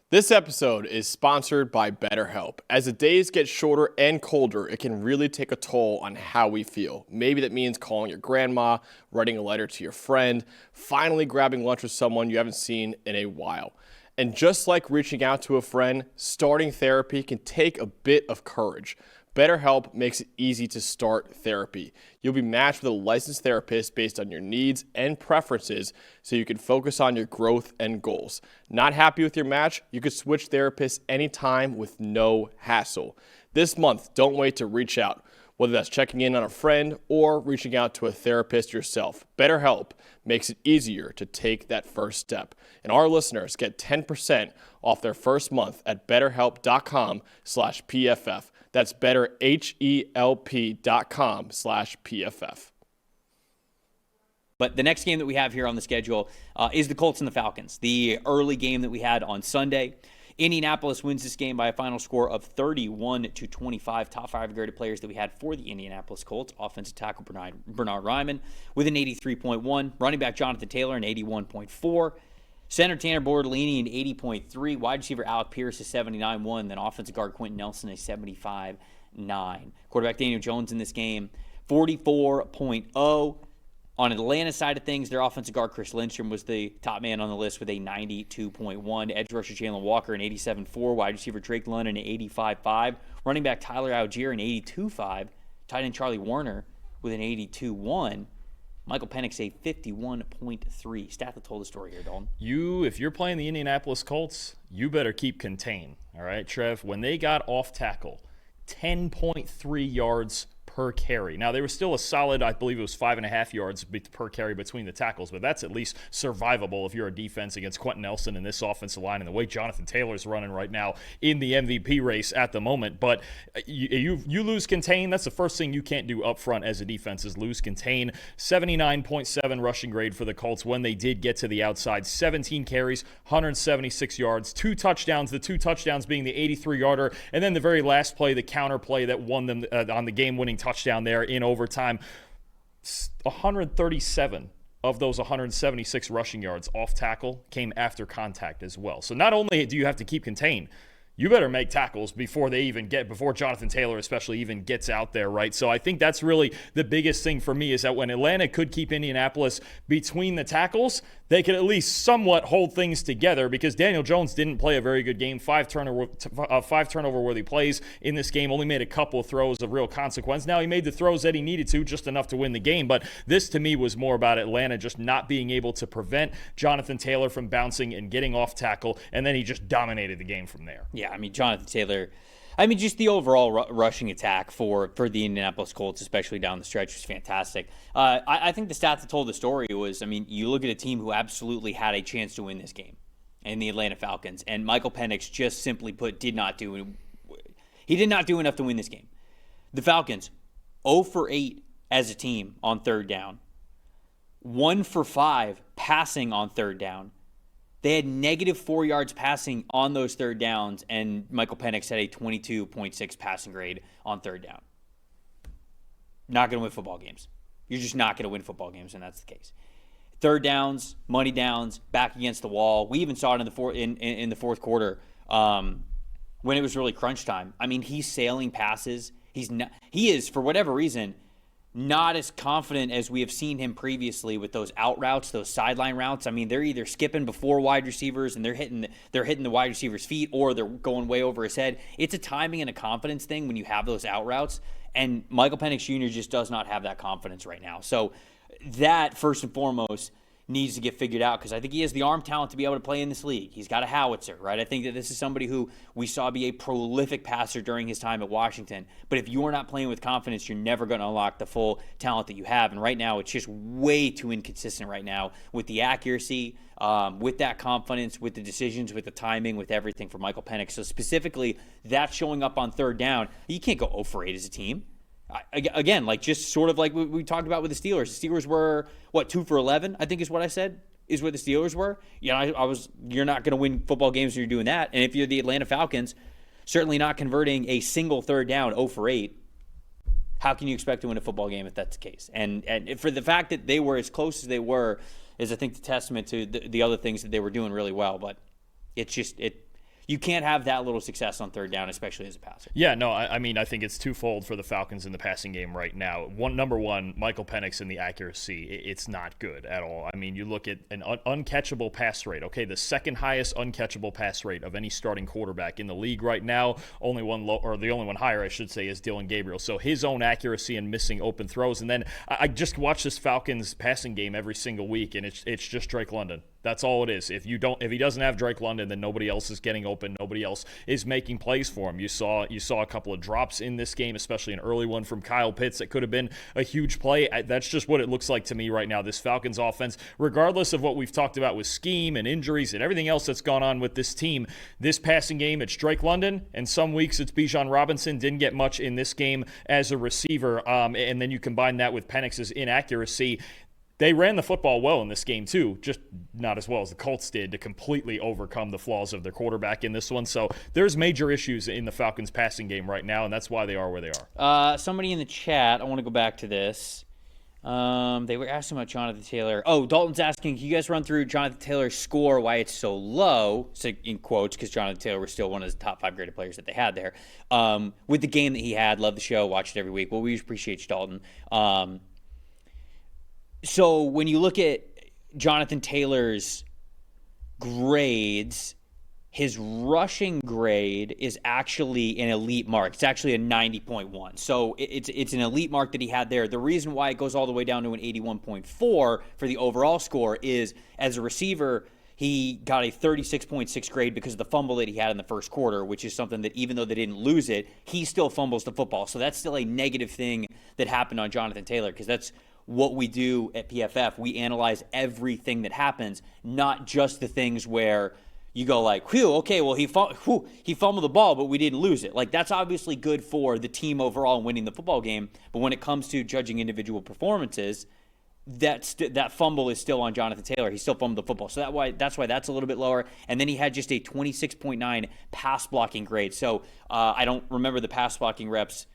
This episode is sponsored by BetterHelp. As the days get shorter and colder, it can really take a toll on how we feel. Maybe that means calling your grandma, writing a letter to your friend, finally grabbing lunch with someone you haven't seen in a while. And just like reaching out to a friend, starting therapy can take a bit of courage. BetterHelp makes it easy to start therapy. You'll be matched with a licensed therapist based on your needs and preferences so you can focus on your growth and goals. Not happy with your match? You can switch therapists anytime with no hassle. This month, don't wait to reach out, whether that's checking in on a friend or reaching out to a therapist yourself. BetterHelp makes it easier to take that first step. And our listeners get 10% off their first month at betterhelp.com/PFF. That's betterhelp.com/PFF. But the next game that we have here on the schedule is the Colts and the Falcons, the early game that we had on Sunday. Indianapolis wins this game by a final score of 31-25. Top five graded players that we had for the Indianapolis Colts: offensive tackle Bernard Ryman with an 83.1, running back Jonathan Taylor an 81.4, center Tanner Bortolini an 80.3, wide receiver Alec Pierce a 79.1, then offensive guard Quentin Nelson a 75.9. Quarterback Daniel Jones in this game 44.0. On Atlanta side of things, their offensive guard Chris Lindstrom was the top man on the list with a 92.1. Edge rusher Jalen Walker an 87.4. Wide receiver Drake London an 85.5. Running back Tyler Algier an 82.5. Tight end Charlie Warner with an 82.1. Michael Penix a 51.3. Stat that told the story here, Dalton. If you're playing the Indianapolis Colts, you better keep contained. All right, Trev, when they got off tackle, 10.3 yards per carry. Now, they were still a solid, I believe it was 5.5 yards per carry between the tackles, but that's at least survivable if you're a defense against Quentin Nelson in this offensive line and the way Jonathan Taylor's running right now in the MVP race at the moment. But you lose contain, that's the first thing you can't do up front as a defense is lose contain. 79.7 rushing grade for the Colts when they did get to the outside. 17 carries, 176 yards, 2 touchdowns, the 2 touchdowns being the 83-yarder, and then the very last play, the counter play that won them on the game-winning touchdown there in overtime. 137 of those 176 rushing yards off tackle came after contact as well. So not only do you have to keep contained, you better make tackles before Jonathan Taylor especially even gets out there, right? So I think that's really the biggest thing for me is that when Atlanta could keep Indianapolis between the tackles, they could at least somewhat hold things together because Daniel Jones didn't play a very good game. 5 turnover-worthy plays in this game, only made a couple of throws of real consequence. Now, he made the throws that he needed to, just enough to win the game, but this to me was more about Atlanta just not being able to prevent Jonathan Taylor from bouncing and getting off tackle, and then he just dominated the game from there. Yeah, I mean, Jonathan Taylor, just the overall rushing attack for the Indianapolis Colts, especially down the stretch, was fantastic. I think the stat that told the story was, you look at a team who absolutely had a chance to win this game, and the Atlanta Falcons, and Michael Penix just simply put did not do enough to win this game. The Falcons, 0 for 8 as a team on third down, 1 for 5 passing on third down. They had negative 4 yards passing on those third downs, and Michael Penix had a 22.6 passing grade on third down. Not going to win football games. You're just not going to win football games when that's the case. Third downs, money downs, back against the wall. We even saw it in the fourth quarter when it was really crunch time. He's sailing passes. He is, for whatever reason, not as confident as we have seen him previously with those out routes, those sideline routes. They're either skipping before wide receivers and they're hitting the wide receiver's feet, or they're going way over his head. It's a timing and a confidence thing when you have those out routes, and Michael Penix Jr. just does not have that confidence right now. So that, first and foremost, needs to get figured out because I think he has the arm talent to be able to play in this league. He's got a howitzer, right? I think that this is somebody who we saw be a prolific passer during his time at Washington. But if you are not playing with confidence, you're never going to unlock the full talent that you have. And right now, it's just way too inconsistent right now with the accuracy, with that confidence, with the decisions, with the timing, with everything for Michael Penix. So specifically, that's showing up on third down. You can't go 0 for 8 as a team. Again, just sort of like we talked about with the Steelers. The Steelers were, 2 for 11, I think is what I said, is what the Steelers were. You're not going to win football games when you're doing that. And if you're the Atlanta Falcons, certainly not converting a single third down 0 for 8, how can you expect to win a football game if that's the case? And for the fact that they were as close as they were is, I think, the testament to the other things that they were doing really well. But it's just, you can't have that little success on third down, especially as a passer. Yeah, no, I mean, I think it's twofold for the Falcons in the passing game right now. Number one, Michael Penix and the accuracy, it's not good at all. I mean, you look at an uncatchable pass rate. Okay, the second highest uncatchable pass rate of any starting quarterback in the league right now. The only one higher, I should say, is Dylan Gabriel. So his own accuracy and missing open throws. And then I just watch this Falcons passing game every single week, and it's just Drake London. That's all it is. If he doesn't have Drake London, then nobody else is getting open. Nobody else is making plays for him. You saw a couple of drops in this game, especially an early one from Kyle Pitts that could have been a huge play. That's just what it looks like to me right now. This Falcons offense, regardless of what we've talked about with scheme and injuries and everything else that's gone on with this team, this passing game, it's Drake London, and some weeks it's Bijan Robinson. Didn't get much in this game as a receiver, and then you combine that with Penix's inaccuracy. They ran the football well in this game, too, just not as well as the Colts did to completely overcome the flaws of their quarterback in this one. So there's major issues in the Falcons' passing game right now, and that's why they are where they are. Somebody in the chat, I want to go back to this. They were asking about Jonathan Taylor. Oh, Dalton's asking, can you guys run through Jonathan Taylor's score, why it's so low, so in quotes, because Jonathan Taylor was still one of the top 5 graded players that they had there. With the game that he had, love the show, watch it every week. Well, we appreciate you, Dalton. So when you look at Jonathan Taylor's grades, his rushing grade is actually an elite mark. It's actually a 90.1. So it's an elite mark that he had there. The reason why it goes all the way down to an 81.4 for the overall score is, as a receiver, he got a 36.6 grade because of the fumble that he had in the first quarter, which is something that even though they didn't lose it, he still fumbles the football. So that's still a negative thing that happened on Jonathan Taylor, because that's what we do at PFF. We analyze everything that happens, not just the things where you go like, whew, okay, well, he fumbled the ball, but we didn't lose it. Like, that's obviously good for the team overall and winning the football game. But when it comes to judging individual performances, that fumble is still on Jonathan Taylor. He still fumbled the football. So that's why that's a little bit lower. And then he had just a 26.9 pass blocking grade. So I don't remember the pass blocking reps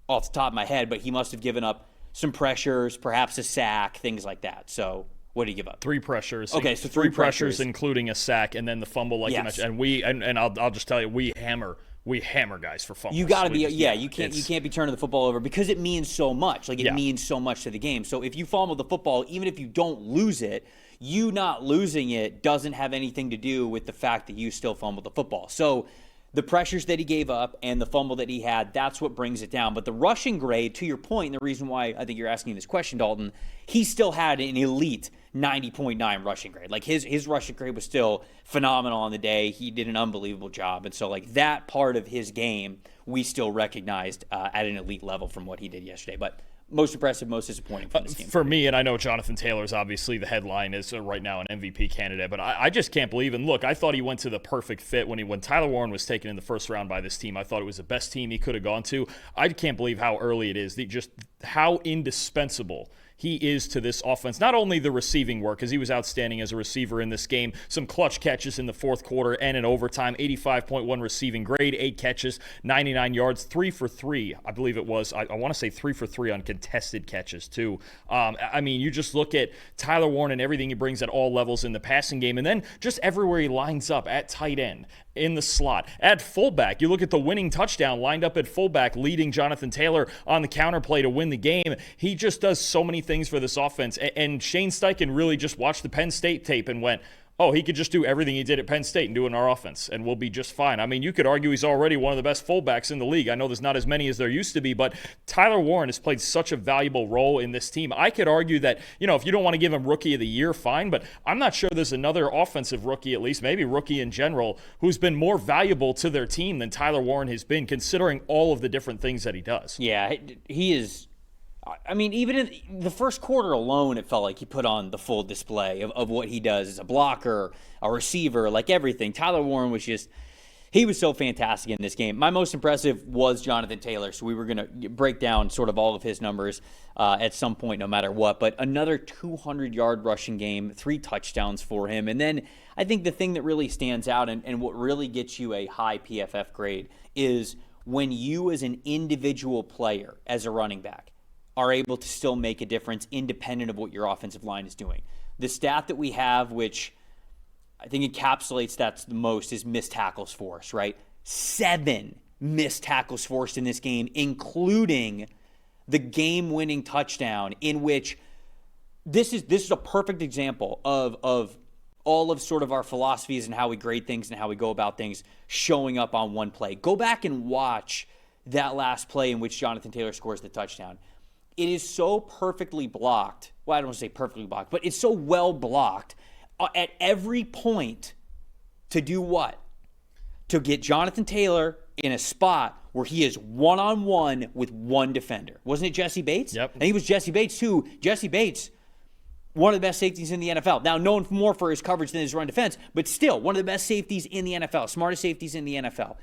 off the top of my head, but he must have given up some pressures, perhaps a sack, things like that. So what did he give up? 3 pressures. Okay, so three pressures, including a sack, and then the fumble, like yes. you mentioned. And I'll just tell you, we hammer guys for fumbles. You got to be, you can't be turning the football over because it means so much. Like, it means so much to the game. So if you fumble the football, even if you don't lose it, you not losing it doesn't have anything to do with the fact that you still fumbled the football. So the pressures that he gave up and the fumble that he had, that's what brings it down. But the rushing grade, to your point, and the reason why I think you're asking this question, Dalton, he still had an elite 90.9 rushing grade. Like, his rushing grade was still phenomenal on the day. He did an unbelievable job. And so, like, that part of his game, we still recognized at an elite level from what he did yesterday. But most impressive, most disappointing from this game. For me, and I know Jonathan Taylor's obviously the headline is right now an MVP candidate, but I just can't believe, and look, I thought he went to the perfect fit when Tyler Warren was taken in the first round by this team. I thought it was the best team he could have gone to. I can't believe how early it is, just how indispensable he is to this offense. Not only the receiving work, because he was outstanding as a receiver in this game, some clutch catches in the fourth quarter and in overtime, 85.1 receiving grade, 8 catches, 99 yards, 3 for 3, I believe it was. I want to say 3 for 3 on contested catches, too. I mean, you just look at Tyler Warren and everything he brings at all levels in the passing game, and then just everywhere he lines up at tight end, in the slot, at fullback. You look at the winning touchdown lined up at fullback, leading Jonathan Taylor on the counterplay to win the game. He just does so many things for this offense. And Shane Steichen really just watched the Penn State tape and went, oh, he could just do everything he did at Penn State and do it in our offense, and we'll be just fine. I mean, you could argue he's already one of the best fullbacks in the league. I know there's not as many as there used to be, but Tyler Warren has played such a valuable role in this team. I could argue that, if you don't want to give him Rookie of the Year, fine, but I'm not sure there's another offensive rookie, at least, maybe rookie in general, who's been more valuable to their team than Tyler Warren has been, considering all of the different things that he does. Yeah, he is. I mean, even in the first quarter alone, it felt like he put on the full display of what he does as a blocker, a receiver, like everything. Tyler Warren was he was so fantastic in this game. My most impressive was Jonathan Taylor, so we were going to break down sort of all of his numbers at some point, no matter what. But another 200-yard rushing game, 3 touchdowns for him. And then I think the thing that really stands out and what really gets you a high PFF grade is when you as an individual player, as a running back, are able to still make a difference independent of what your offensive line is doing. The stat that we have, which I think encapsulates that's the most is missed tackles forced, right? 7 missed tackles forced in this game, including the game-winning touchdown, in which this is a perfect example of all of sort of our philosophies and how we grade things and how we go about things showing up on one play. Go back and watch that last play in which Jonathan Taylor scores the touchdown. It is so perfectly blocked. Well, I don't want to say perfectly blocked, but it's so well blocked at every point to do what? To get Jonathan Taylor in a spot where he is one-on-one with one defender. Wasn't it Jesse Bates? Yep. And he was Jesse Bates, too. Jesse Bates, one of the best safeties in the NFL. Now, known more for his coverage than his run defense, but still, one of the best safeties in the NFL, smartest safeties in the NFL.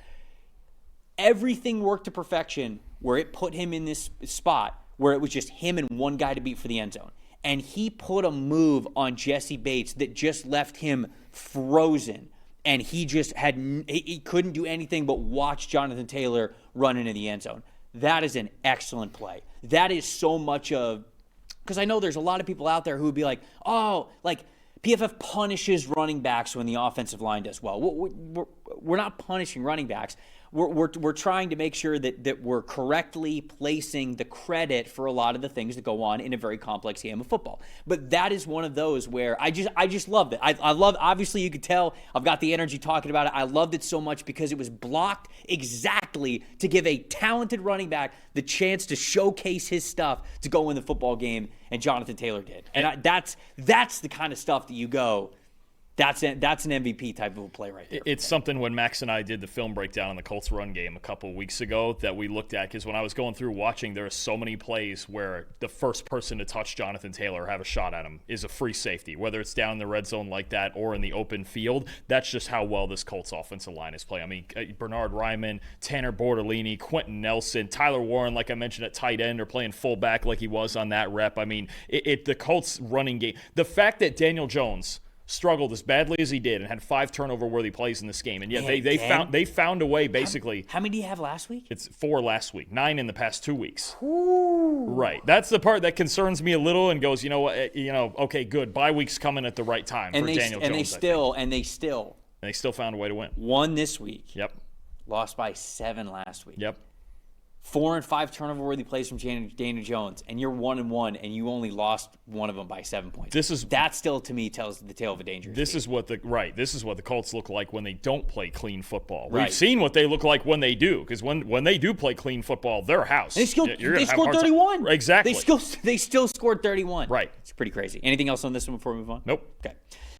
Everything worked to perfection where it put him in this spot where it was just him and one guy to beat for the end zone. And he put a move on Jesse Bates that just left him frozen. And he just he couldn't do anything but watch Jonathan Taylor run into the end zone. That is an excellent play. That is so much of, because I know there's a lot of people out there who would be like, oh, like PFF punishes running backs when the offensive line does well. We're not punishing running backs. We're trying to make sure that we're correctly placing the credit for a lot of the things that go on in a very complex game of football. But that is one of those where I just loved it. I love, obviously you could tell I've got the energy talking about it. I loved it so much because it was blocked exactly to give a talented running back the chance to showcase his stuff to go win the football game, and Jonathan Taylor did. And that's the kind of stuff that you go, that's an MVP type of a play right there. It's something when Max and I did the film breakdown on the Colts run game a couple of weeks ago that we looked at, because when I was going through watching, there are so many plays where the first person to touch Jonathan Taylor or have a shot at him is a free safety, whether it's down in the red zone like that or in the open field. That's just how well this Colts offensive line is playing. I mean, Bernard Ryman, Tanner Bortolini, Quentin Nelson, Tyler Warren, like I mentioned, at tight end, or playing fullback like he was on that rep. I mean, the Colts running game, the fact that Daniel Jones struggled as badly as he did and had 5 turnover-worthy plays in this game, and yet they found a way basically. How many do you have last week? It's 4 last week, 9 in the past 2 weeks. Ooh. Right, that's the part that concerns me a little and goes, okay, good. Bye week's coming at the right time for Daniel Jones. And they still found a way to win. Won this week. Yep. Lost by 7 last week. Yep. 4 and 5 turnover-worthy plays from Daniel Jones, and you're 1-1, and you only lost one of them by 7 points. That still, to me, tells the tale of a dangerous team. This is what the Colts look like when they don't play clean football. Right. We've seen what they look like when they do, because when they do play clean football, they're a house. They scored 31. Exactly. They still scored 31. Right. It's pretty crazy. Anything else on this one before we move on? Nope. Okay.